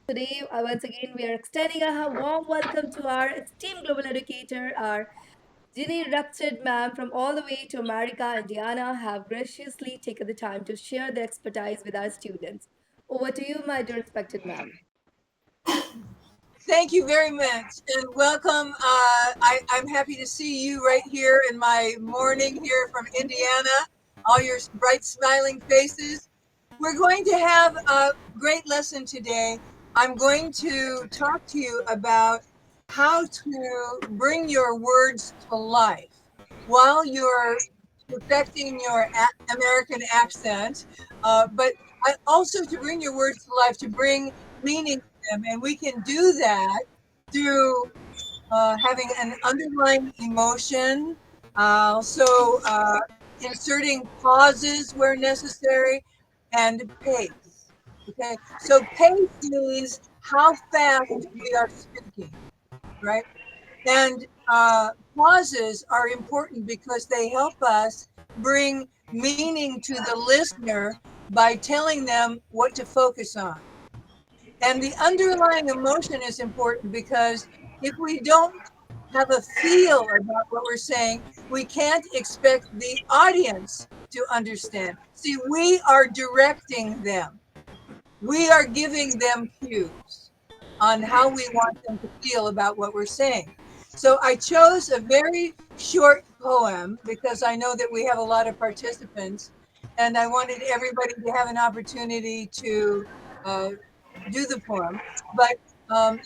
Today, once again, we are extending a warm welcome to our esteemed global educator, our Ginny Ruptured ma'am from all the way to America, Indiana, have graciously taken the time to share their expertise with our students. Over to you, my dear respected ma'am. Thank you very much and welcome. I'm happy to see you right here in my morning here from Indiana, all your bright smiling faces. We're going to have a great lesson today. I'm going to talk to you about how to bring your words to life while you're perfecting your American accent, but also to bring your words to life, to bring meaning to them. And we can do that through having an underlying emotion, also inserting pauses where necessary, and pace. Okay, so pace means how fast we are speaking, right? And pauses are important because they help us bring meaning to the listener by telling them what to focus on. And the underlying emotion is important because if we don't have a feel about what we're saying, we can't expect the audience to understand. See, we are directing them, we are giving them cues on how we want them to feel about what we're saying. So I chose a very short poem because I know that we have a lot of participants and I wanted everybody to have an opportunity to uh, do the poem. But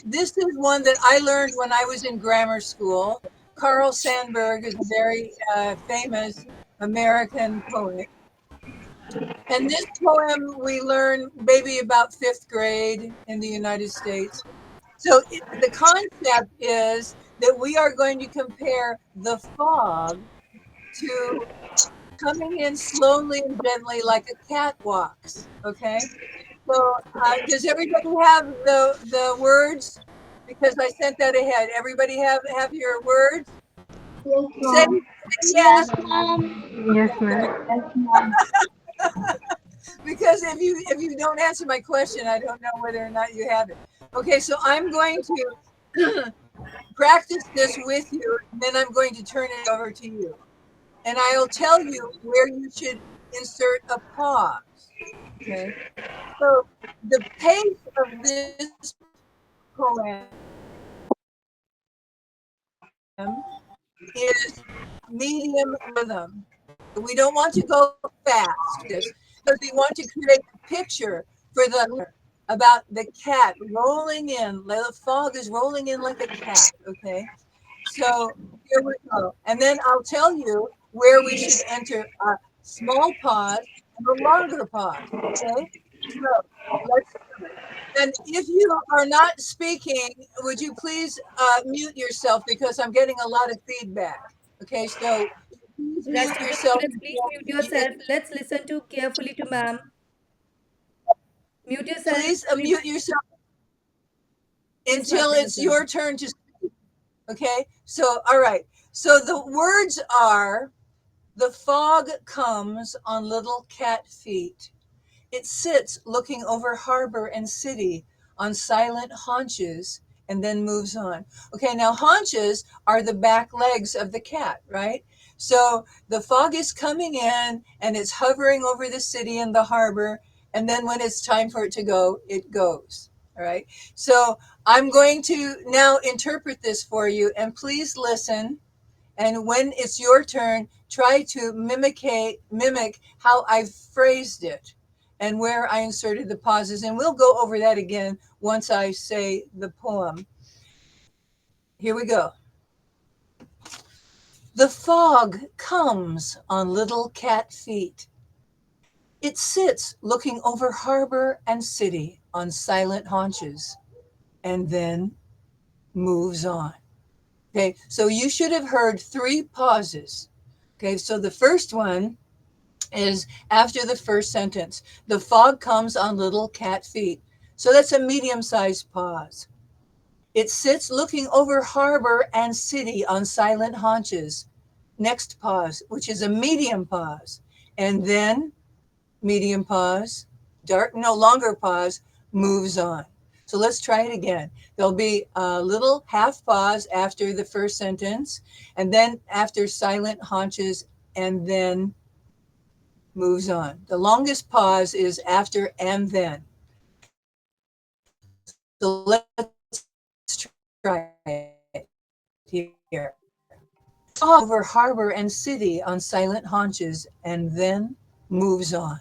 this is one that I learned when I was in grammar school. Carl Sandburg is a very famous American poet. And this poem we learn maybe about fifth grade in the United States. So the concept is that we are going to compare the fog to coming in slowly and gently like a cat walks. Okay. So does everybody have the words? Because I sent that ahead. Everybody have your words? Yes, Say, ma'am. say Yes, yes. ma'am. Yes, Okay, ma'am. good. Yes, ma'am. Because if you don't answer my question, I don't know whether or not you have it. Okay, so I'm going to practice this with you, and then I'm going to turn it over to you. And I'll tell you where you should insert a pause. Okay. So the pace of this poem is medium rhythm. We don't want to go fast with this because we want to create a picture for the about the cat rolling in. The fog is rolling in like a cat. Okay. So here we go. And then I'll tell you where we should enter a small pause and a longer pause. Okay. So let's start. And if you are not speaking, would you please mute yourself because I'm getting a lot of feedback. Okay. So please mute Respected yourself. students, please mute yourself. Let's listen to carefully to ma'am. Mute yourself. Please mute yourself Yes, ma'am. until Please it's go ahead. your turn to speak. Okay. So, all right. So the words are: the fog comes on little cat feet. It sits looking over harbor and city on silent haunches and then moves on. Okay, now haunches are the back legs of the cat, right? So the fog is coming in and it's hovering over the city and the harbor. And then when it's time for it to go, it goes. All right. So I'm going to now interpret this for you. And please listen, and when it's your turn, try to mimic how I've phrased it and where I inserted the pauses. And we'll go over that again once I say the poem. Here we go. The fog comes on little cat feet. It sits looking over harbor and city on silent haunches and then moves on. Okay, so you should have heard three pauses. Okay, so the first one is after the first sentence. The fog comes on little cat feet. So that's a medium sized pause. It sits looking over harbor and city on silent haunches. Next pause, which is a medium pause. And then medium pause, dark, no longer pause, moves on. So let's try it again. There'll be a little half pause after the first sentence, and then after silent haunches, and then moves on. The longest pause is after and then. So let's try it here. Over harbor and city on silent haunches, and then moves on.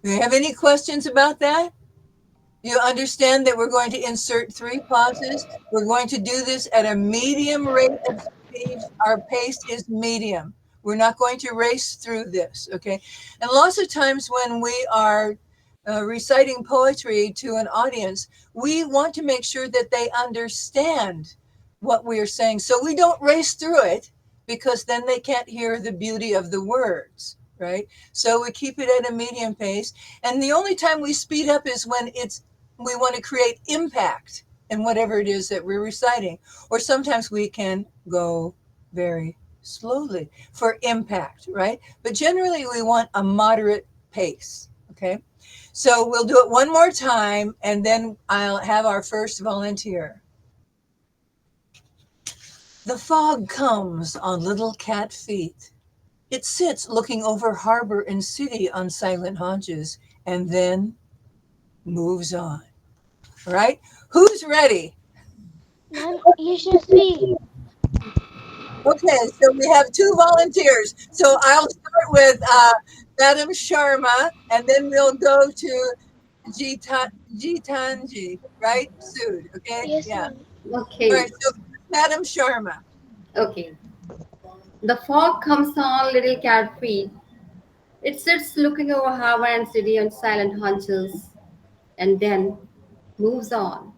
Do you have any questions about that? You understand that we're going to insert 3 pauses. We're going to do this at a medium rate of speed. Our pace is medium. We're not going to race through this, okay? And lots of times when we are reciting poetry to an audience, we want to make sure that they understand what we are saying. So we don't race through it because then they can't hear the beauty of the words, right? So we keep it at a medium pace. And the only time we speed up is when we want to create impact in whatever it is that we're reciting. Or sometimes we can go very slowly for impact, right? But generally we want a moderate pace, okay? So we'll do it one more time and then I'll have our first volunteer. The fog comes on little cat feet. It sits looking over harbor and city on silent haunches and then moves on. All right? Who's ready? Ma'am, Yashasvi. Okay, so we have 2 volunteers. So I'll start with Madam Sharma, and then we'll go to Jitanji, right? Sood, okay? Yes, Yeah. ma'am. All Okay, right, so Madam Sharma. okay. The fog comes on little cat feet. It sits looking over harbor and city on silent haunches and then moves on.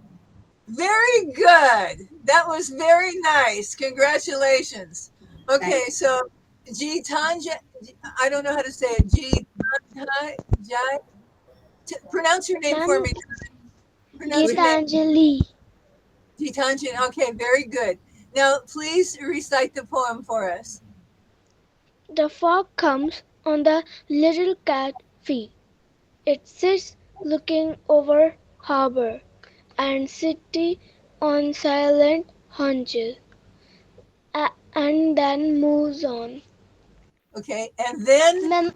Very good. That was very nice. Congratulations. Okay, Thanks. so Jitanja, I don't know how to say it. Jai, pronounce your name for Ma'am, me. Pronounce your name. Geetanjali. Jitanjin. Okay, very good. Now, please recite the poem for us. The fog comes on the little cat feet. It sits looking over harbor and city on silent haunches, and then moves on. Okay, and then Ma'am,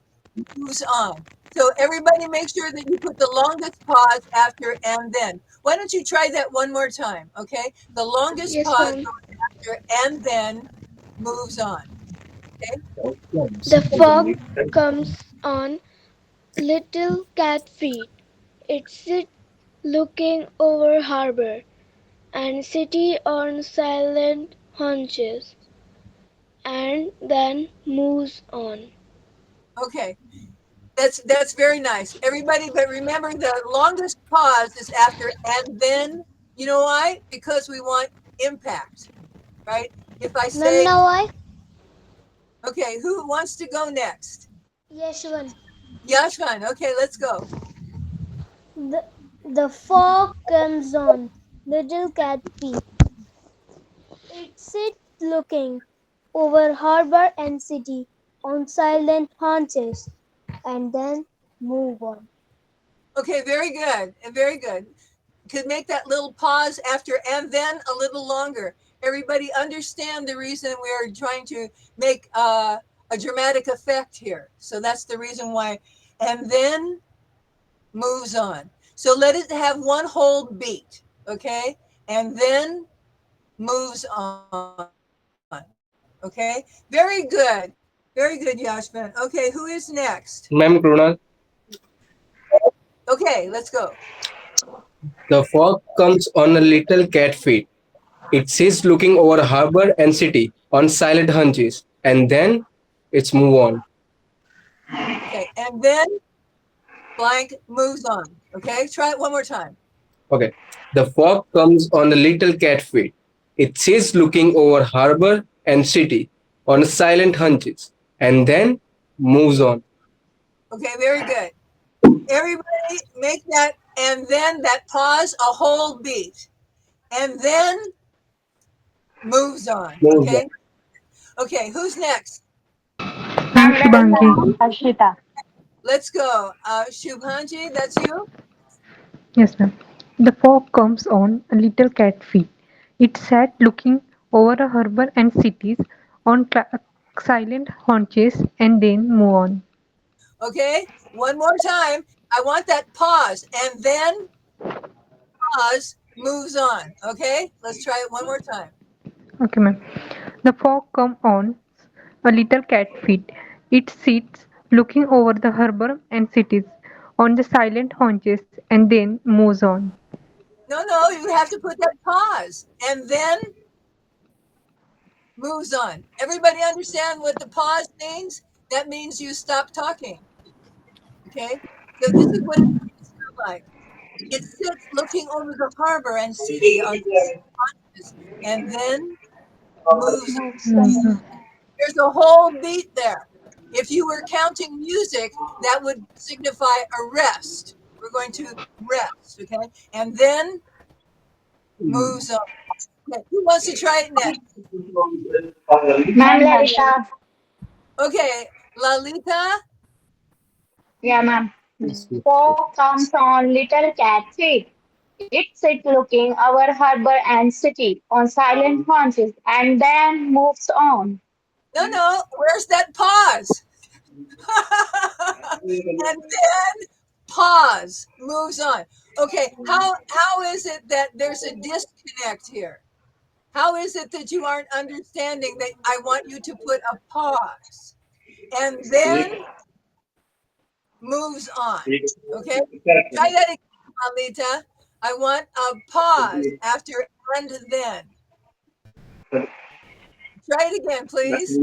moves on. So everybody make sure that you put the longest pause after and then. Why don't you try that one more time, okay? The longest yes, pause ma'am. after and then moves on. The fog comes on little cat feet. It sits looking over harbor and city on silent haunches, and then moves on. Okay, that's very nice. Everybody, but remember the longest pause is after and then. You know why? Because we want impact, right? If I Ma'am, say, now I? okay, who wants to go next? Yashwan. Yashvan. Okay, let's go. The, the fog comes on little cat feet. It sits looking over harbor and city on silent haunches, and then move on. Okay, very good. Very good. Could make that little pause after and then a little longer. Everybody understand the reason we are trying to make a dramatic effect here. So that's the reason why. And then moves on. So let it have one whole beat, okay? And then moves on. Okay? Very good. Very good, Yashvan. Okay, who is next? Ma'am Krunal, Okay, let's go. the fog comes on a little cat feet. It sits looking over harbor and city on silent hunches, and then it's move on. Okay, and then blank moves on. Okay, try it one more time. Okay. The fog comes on a little cat feet. It sits looking over harbor and city on silent hunches, and then moves on. Okay, very good. Everybody make that and then that pause a whole beat. And then moves on. Moves on. Okay? Okay, who's next? Ma'am Shubhangi. Ashita. Let's go. Shubhanji, that's you? Yes, ma'am. The fog comes on a little cat feet. It sat looking over a harbor and cities on silent haunches and then move on. Okay, one more time. I want that pause and then pause moves on. Okay, let's try it one more time. Okay, ma'am. The fog comes on a little cat feet. It sits looking over the harbor and cities on the silent haunches and then moves on. No, you have to put that pause and then moves on. Everybody understand what the pause means? That means you stop talking. Okay, so this is what it sounds like. It sits looking over the harbor and city on this, and then moves on. Moves Moves on. on. There's a whole beat there. If you were counting music, that would signify a rest. We're going to rest, okay? And then moves on. Okay, who wants to try it next? Ma'am Lalita. Okay, Lalita. Yeah, ma'am. Fog comes on little cat feet. It sits looking over harbor and city on silent haunches and then moves on. No, where's that pause? And then pause, moves on. Okay, how is it that there's a disconnect here? How is it that you aren't understanding that I want you to put a pause and then moves on? Okay, try that again, Alita. I want a pause after and then. Try it again, please.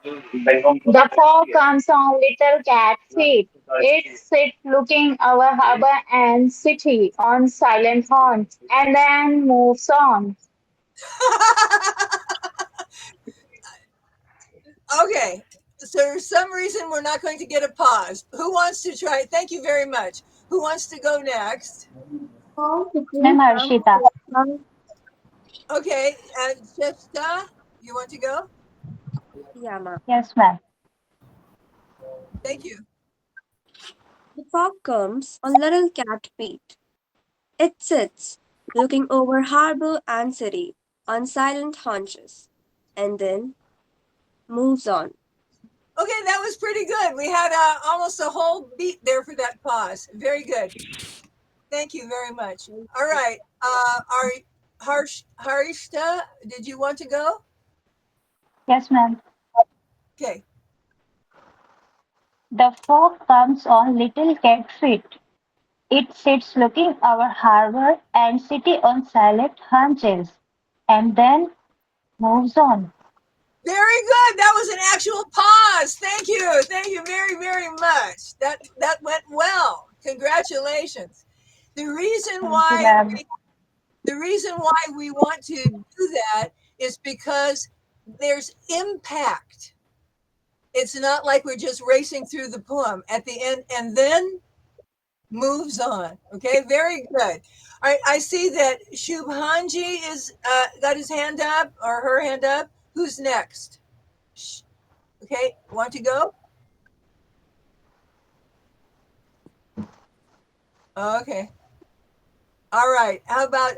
The fog comes on little cat feet. It sits looking over harbor and city on silent haunch and then moves on. Okay, so for some reason we're not going to get a pause. Who wants to try? Thank you very much. Who wants to go next? Ma'am Harshita. Okay, Shasta, you want to go? Yeah, ma'am. Yes, ma'am. Thank you. The fog comes on little cat feet. It sits, looking over harbor and city, on silent haunches, and then moves on. Okay, that was pretty good. We had almost a whole beat there for that pause. Very good. Thank you very much. All right, our Harishta, did you want to go? Yes, ma'am. Okay. The fog comes on little cat feet. It sits looking over harbor and city on silent haunches and then moves on. Very good. That was an actual pause. Thank you. Thank you very, very much. That went well. Congratulations. The reason Thank you, why ma'am. the reason why we want to do that is because there's impact. It's not like we're just racing through the poem at the end and then moves on. Okay, very good. All right, I see that Shubhanji is got his hand up or her hand up. Who's next? Okay, want to go? Okay. All right. How about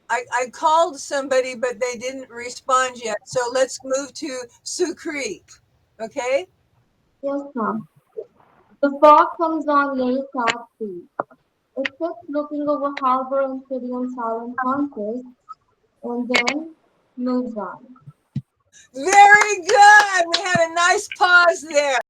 I called somebody but they didn't respond yet. So let's move to Sukri. Okay? Yes, ma'am. The fog comes on little cat feet. It sits looking over harbor and city on silent haunches, and then moves on. Very good. We had a nice pause there.